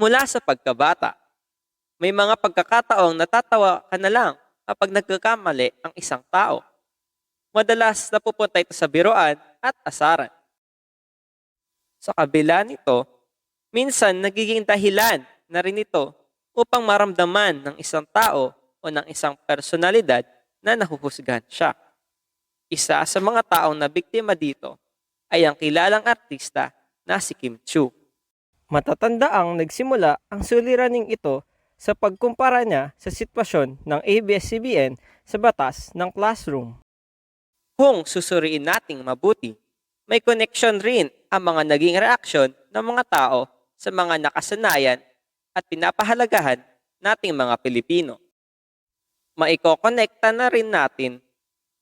mula sa pagkabata. May mga pagkakataong natatawa ka na lang kapag nagkakamali ang isang tao. Madalas napupunta ito sa biruan at asaran. Sa kabila nito, minsan nagiging dahilan na rin ito upang maramdaman ng isang tao o ng isang personalidad na nahuhusgahan siya. Isa sa mga taong na biktima dito ay ang kilalang artista na si Kim Chiu. Matatanda ang nagsimula ang suliraning ito sa pagkumpara niya sa sitwasyon ng ABS-CBN sa batas ng classroom. Kung susuriin nating mabuti, may koneksyon rin ang mga naging reaksyon ng mga tao sa mga nakasanayan at pinapahalagahan nating mga Pilipino. Maikokonekta na rin natin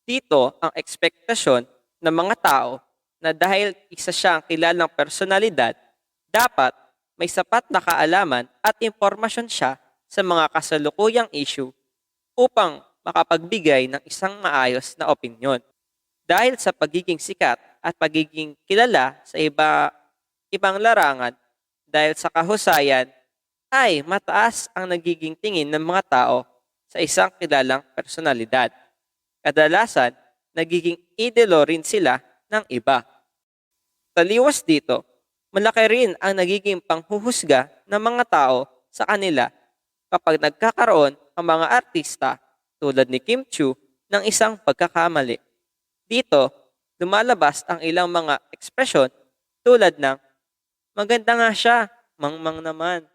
dito ang ekspektasyon ng mga tao na dahil isa siyang kilalang personalidad, dapat may sapat na kaalaman at impormasyon siya sa mga kasalukuyang issue upang makapagbigay ng isang maayos na opinyon. Dahil sa pagiging sikat at pagiging kilala sa ibang larangan, dahil sa kahusayan, ay mataas ang nagiging tingin ng mga tao sa isang kilalang personalidad. Kadalasan, nagiging idolo rin sila ng iba. Taliwas dito, malaki rin ang nagiging panghuhusga ng mga tao sa kanila kapag nagkakaroon ang mga artista tulad ni Kim Chiu ng isang pagkakamali. Dito, lumalabas ang ilang mga ekspresyon tulad ng, "Maganda nga siya, mangmang naman."